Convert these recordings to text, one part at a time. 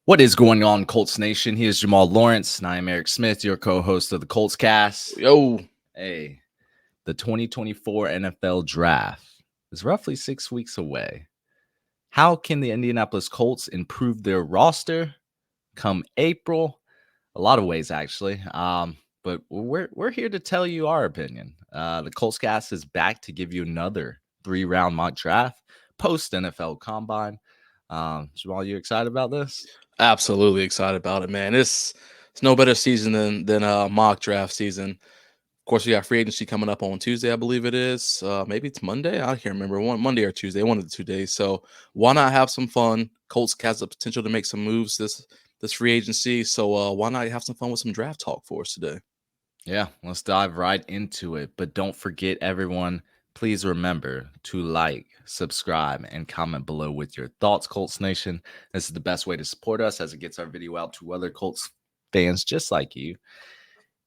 What is going on, Colts Nation? He is Jamal Lawrence, and I am Eric Smith, your co-host of the Colts Cast. Yo, Hey, the 2024 NFL Draft is roughly 6 weeks away. How can the Indianapolis Colts improve their roster come April? A lot of ways, actually. But we're here to tell you our opinion. The Colts Cast is back to give you another 3-round mock draft post NFL Combine. Jamal, you excited about this? absolutely excited about it, man. It's no better season than mock draft season. Of course, we got free agency coming up on Tuesday, I believe it is. Maybe it's Monday. I can't remember. Monday or Tuesday, one of the 2 days. So why not have some fun? Colts has the potential to make some moves this free agency. So why not have some fun with some draft talk for us today? Yeah, let's dive right into it. But don't forget, everyone, please remember to like, subscribe, and comment below with your thoughts, Colts Nation. This is the best way to support us as it gets our video out to other Colts fans just like you.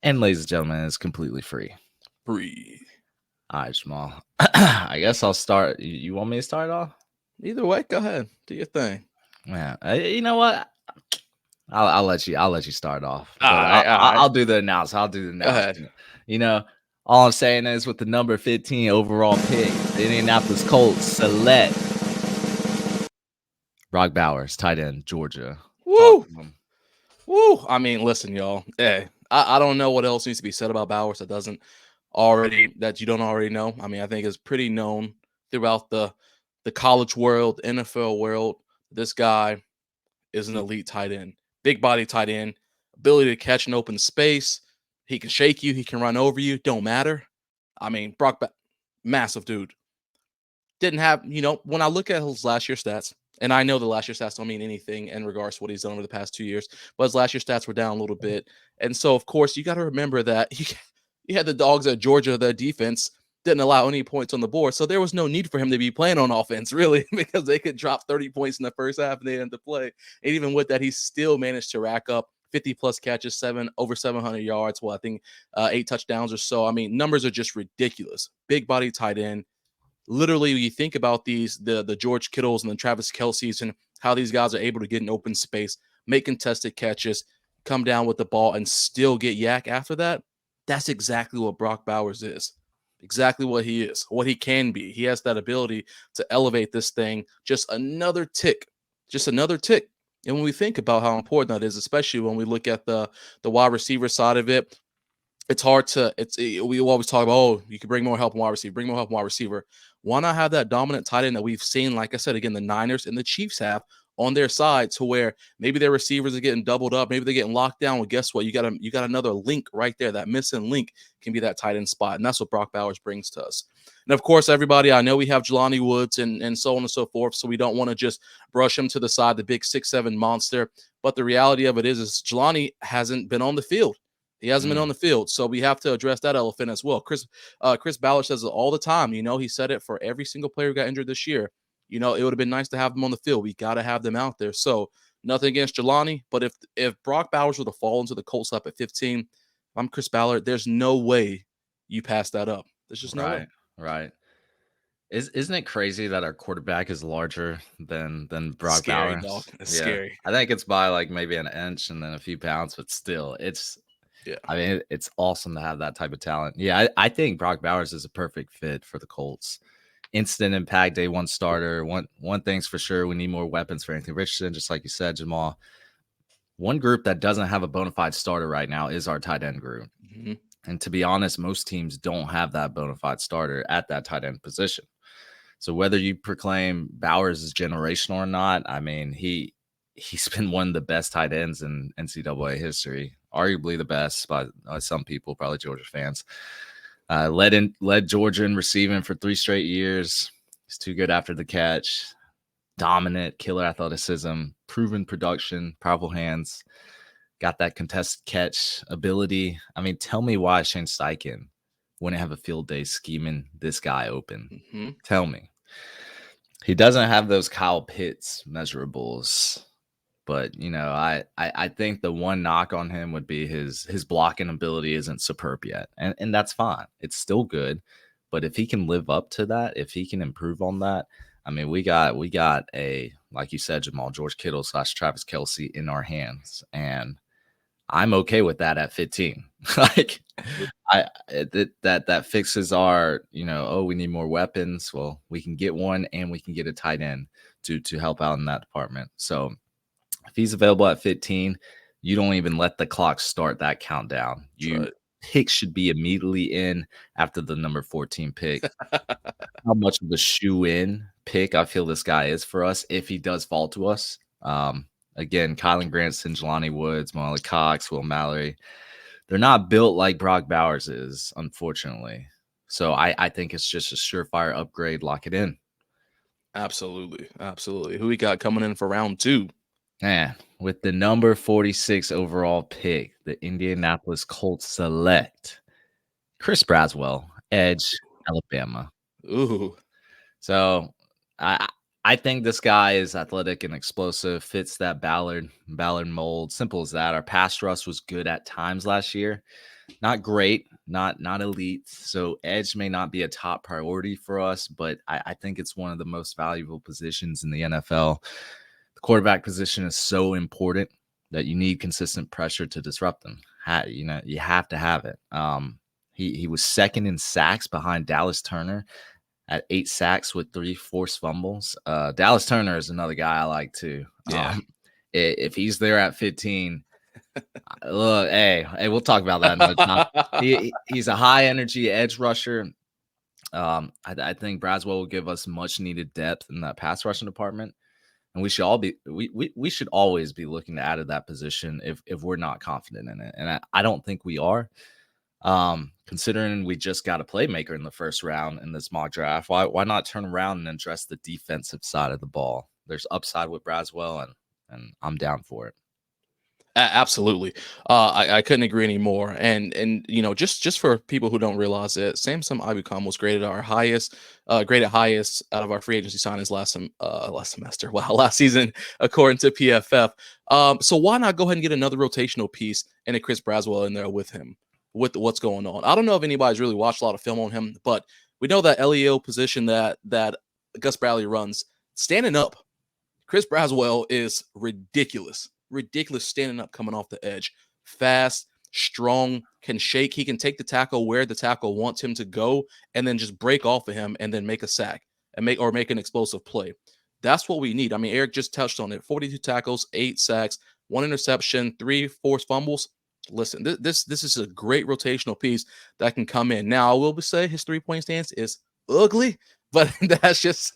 And ladies and gentlemen, it's completely free. Breathe. All right, Jamal. I guess I'll start. You want me to start off? Either way, go ahead, do your thing. Yeah, you know what? I'll let you start off, All but right, all right. I'll do the announce. I'll do the Go ahead. announcement. You know, all I'm saying is with the number 15 overall pick, the Indianapolis Colts select Brock Bowers, tight end, Georgia. Woo! Woo! I mean, listen, y'all. Hey, I don't know what else needs to be said about Bowers that you don't already know. I mean, I think it's pretty known throughout the college world, NFL world. This guy is an elite tight end, big body tight end, ability to catch an open space. He can shake you, he can run over you. Don't matter. I mean, massive dude. Didn't have, when I look at his last year stats, and I know the last year stats don't mean anything in regards to what he's done over the past 2 years, but his last year stats were down a little bit. And so, of course, you got to remember that you had the dogs at Georgia, the defense didn't allow any points on the board. So there was no need for him to be playing on offense, really, because they could drop 30 points in the first half and they didn't have to play. And even with that, he still managed to rack up 50 plus catches, over 700 yards. Well, I think 8 touchdowns or so. I mean, numbers are just ridiculous. Big body tight end. Literally, you think about the George Kittles and the Travis Kelce's and how these guys are able to get in open space, make contested catches, come down with the ball, and still get yak after that. That's exactly what Brock Bowers is. Exactly what he is, what he can be. He has that ability to elevate this thing just another tick. And when we think about how important that is, especially when we look at the wide receiver side of it, it's hard to we always talk about, oh, you can bring more help in wide receiver. Why not have that dominant tight end that we've seen, like I said, again, the Niners and the Chiefs have on their side, to where maybe their receivers are getting doubled up, maybe they're getting locked down. Well, guess what? You got another link right there. That missing link can be that tight end spot, and that's what Brock Bowers brings to us. And of course, everybody, I know we have Jelani Woods and so on and so forth, so we don't want to just brush him to the side, the big 6'7" monster. But the reality of it is Jelani hasn't been on the field. He hasn't been on the field, so we have to address that elephant as well. Chris Ballard says it all the time. He said it for every single player who got injured this year. It would have been nice to have them on the field. We got to have them out there. So nothing against Jelani, but if Brock Bowers were to fall into the Colts up at 15, I'm Chris Ballard. There's no way you pass that up. There's just no way. Right. Isn't it crazy that our quarterback is larger than Brock Scary, Bowers? dog. It's Yeah, scary. I think it's by like maybe an inch and then a few pounds, but still, Yeah. I mean, it's awesome to have that type of talent. Yeah, I think Brock Bowers is a perfect fit for the Colts. Instant impact, day one starter. One thing's for sure, we need more weapons for Anthony Richardson, just like you said, Jamal. One group that doesn't have a bona fide starter right now is our tight end group. Mm-hmm. And to be honest, most teams don't have that bona fide starter at that tight end position. So whether you proclaim Bowers is generational or not, I mean, he's been one of the best tight ends in NCAA history, arguably the best by some people, probably Georgia fans. Led Georgia in receiving for 3 straight years. He's too good after the catch. Dominant, killer athleticism, proven production, powerful hands. Got that contested catch ability. I mean, tell me why Shane Steichen wouldn't have a field day scheming this guy open. Mm-hmm. Tell me. He doesn't have those Kyle Pitts measurables, but I think the one knock on him would be his blocking ability isn't superb yet, and that's fine. It's still good, but if he can live up to that, if he can improve on that, I mean, we got a, like you said, Jamal, George Kittle slash Travis Kelsey in our hands, and I'm okay with that at 15. Like, that fixes our, oh, we need more weapons. Well, we can get one, and we can get a tight end to help out in that department. So if he's available at 15, you don't even let the clock start that countdown. That's You right. pick should be immediately in after the number 14 pick. How much of a shoe in pick I feel this guy is for us if he does fall to us. Again, Kylan Granson, Jelani Woods, Molly Cox, Will Mallory, they're not built like Brock Bowers is, unfortunately. So I think it's just a surefire upgrade. Lock it in. Absolutely. Absolutely. Who we got coming in for round 2? Man, with the number 46 overall pick, the Indianapolis Colts select Chris Braswell, edge, Alabama. Ooh. So I I think this guy is athletic and explosive, fits that Ballard mold. Simple as that. Our pass rush was good at times last year. Not great, not elite. So edge may not be a top priority for us, but I think it's one of the most valuable positions in the NFL. The quarterback position is so important that you need consistent pressure to disrupt them. You have to have it. He was second in sacks behind Dallas Turner at 8 sacks with 3 forced fumbles. Dallas Turner is another guy I like too. Yeah. If he's there at 15, look, hey, we'll talk about that another time. He's a high energy edge rusher. I think Braswell will give us much needed depth in that pass rushing department, and we should always be looking to add to that position if we're not confident in it, and I don't think we are. Considering we just got a playmaker in the first round in this mock draft, why not turn around and address the defensive side of the ball? There's upside with Braswell, and I'm down for it. Absolutely. I couldn't agree anymore. And just for people who don't realize it, Samson Ibukam was graded highest out of our free agency signings last semester. Wow, last season, according to PFF. So why not go ahead and get another rotational piece and a Chris Braswell in there with him, with what's going on? I don't know if anybody's really watched a lot of film on him, but we know that LEO position that Gus Bradley runs, standing up, Chris Braswell is ridiculous. Ridiculous standing up, coming off the edge. Fast, strong, can shake. He can take the tackle where the tackle wants him to go and then just break off of him and then make a sack and make an explosive play. That's what we need. I mean, Eric just touched on it. 42 tackles, 8 sacks, 1 interception, 3 forced fumbles. Listen, this is a great rotational piece that can come in. Now, I will say his 3-point stance is ugly, but that's just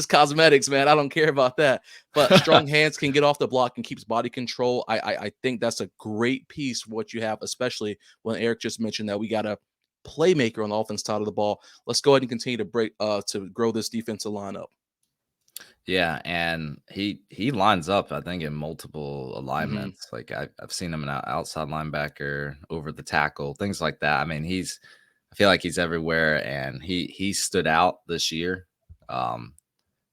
cosmetics, man. I don't care about that. But strong hands, can get off the block and keeps body control. I think that's a great piece for what you have, especially when Eric just mentioned that we got a playmaker on the offense side of the ball. Let's go ahead and continue to grow this defensive lineup. Yeah, and he lines up, I think, in multiple Mm-hmm. alignments. Like I've seen him an outside linebacker, over the tackle, things like that. I mean, I feel like he's everywhere, and he stood out this year, um,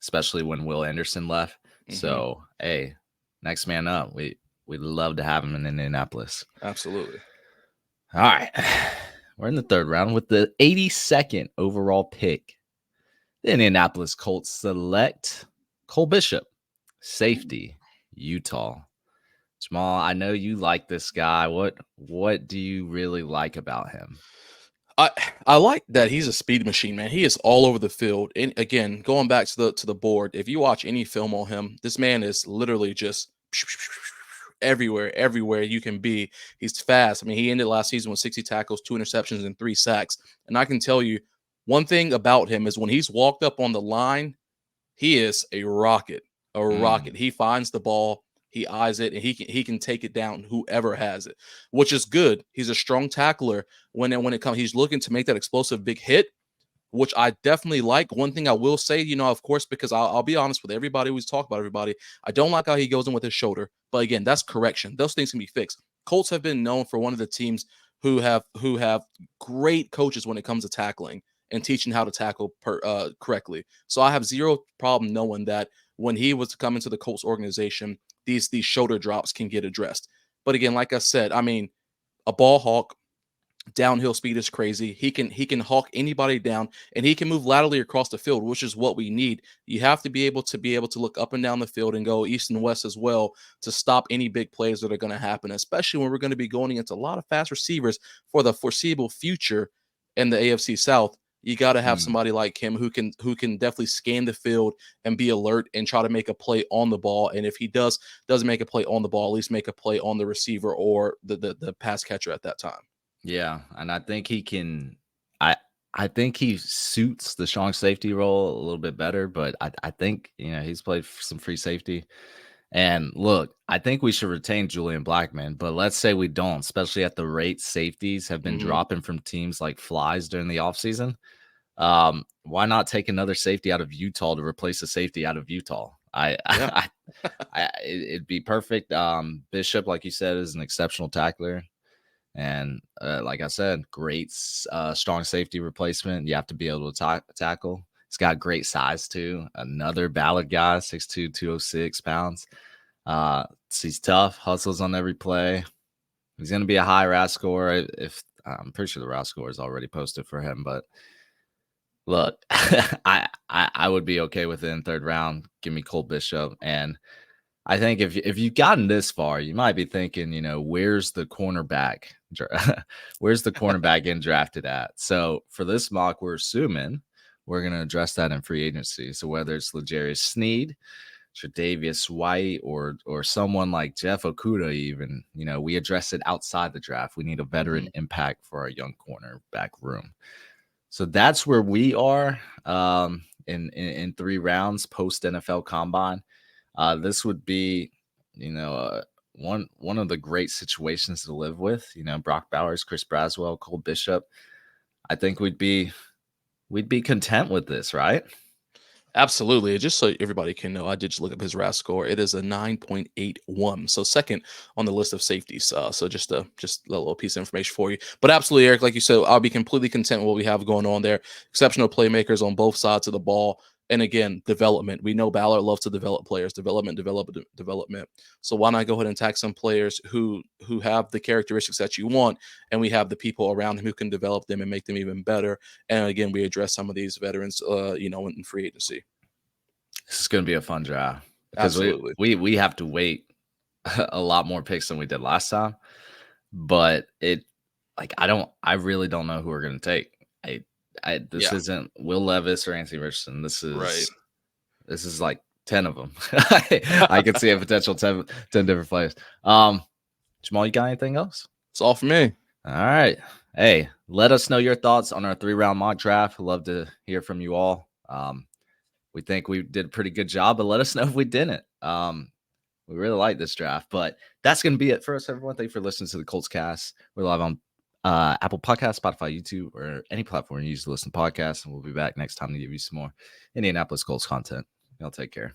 especially when Will Anderson left. Mm-hmm. So hey, next man up. We'd love to have him in Indianapolis. Absolutely. All right, we're in the third round with the 82nd overall pick. The Indianapolis Colts select Cole Bishop, safety, Utah. Jamal, I know you like this guy. What do you really like about him? I I like that he's a speed machine, man. He is all over the field. And again, going back to the board, if you watch any film on him, this man is literally just everywhere you can be. He's fast. I mean, he ended last season with 60 tackles, 2 interceptions, and 3 sacks. And I can tell you one thing about him is when he's walked up on the line, he is a rocket, a Mm, rocket. He finds the ball, he eyes it, and he can take it down whoever has it, which is good. He's a strong tackler when it comes. He's looking to make that explosive big hit, which I definitely like. One thing I will say, of course, because I'll be honest with everybody who's talked about everybody, I don't like how he goes in with his shoulder. But again, that's correction. Those things can be fixed. Colts have been known for one of the teams who have great coaches when it comes to tackling and teaching how to tackle correctly. So I have zero problem knowing that when he was to come into the Colts organization, these shoulder drops can get addressed. But again, like I said, I mean, a ball hawk, Downhill speed is crazy. He can hawk anybody down, and he can move laterally across the field, which is what we need. You have to be able to look up and down the field and go east and west as well to stop any big plays that are going to happen, especially when we're going to be going against a lot of fast receivers for the foreseeable future in the AFC South. You got to have Mm, somebody like him who can definitely scan the field and be alert and try to make a play on the ball. And if he doesn't make a play on the ball, at least make a play on the receiver or the pass catcher at that time. yeah, and I think he can. I I think he suits the strong safety role a little bit better, but I think he's played some free safety. And look, I think we should retain Julian Blackman, but let's say we don't, especially at the rate safeties have been Mhm. dropping from teams like flies during the offseason. Why not take another safety out of Utah to replace a safety out of Utah? Yeah. It'd be perfect. Bishop, like you said, is an exceptional tackler, and like I said, great strong safety replacement. You have to be able to tackle. He's got great size too. Another Ballard guy, 6'2", 206 pounds. He's tough, hustles on every play. He's going to be a high RAS score. If I'm pretty sure the RAS score is already posted for him, but look, I would be okay with it in third round. Give me Cole Bishop, and I think if you've gotten this far, you might be thinking, where's the cornerback? Where's the cornerback getting drafted at? So for this mock, we're assuming we're going to address that in free agency. So whether it's L'Jarius Sneed, Tre'Davious White, or someone like Jeff Okuda, even, we address it outside the draft. We need a veteran Mhm. impact for our young cornerback room. So that's where we are in 3 rounds post NFL Combine. This would be, one of the great situations to live with. Brock Bowers, Chris Braswell, Cole Bishop. I think we'd be content with this, right? Absolutely. Just so everybody can know, I did just look up his RAS score. It is a 9.81. So second on the list of safeties. So just a little piece of information for you. But absolutely, Eric, like you said, I'll be completely content with what we have going on there. Exceptional playmakers on both sides of the ball. And again, development. We know Ballard loves to develop players, development. So why not go ahead and tag some players who have the characteristics that you want, and we have the people around him who can develop them and make them even better. And again, we address some of these veterans, in free agency. This is going to be a fun draft because we Absolutely. we we have to wait a lot more picks than we did last time. But I really don't know who we're going to take. This Yeah. isn't Will Levis or Anthony Richardson. This Right. is This is like 10 of them. I could see a potential 10 different players. Jamal, you got anything else? It's all for me. All right. Hey, let us know your thoughts on our 3-round mock draft. We'd love to hear from you all. We think we did a pretty good job, but let us know if we didn't. We really like this draft, but that's going to be it for us, everyone. Thank you for listening to the Colts Cast. We're live on Apple Podcasts, Spotify, YouTube, or any platform you use to listen to podcasts. And we'll be back next time to give you some more Indianapolis Colts content. Y'all take care.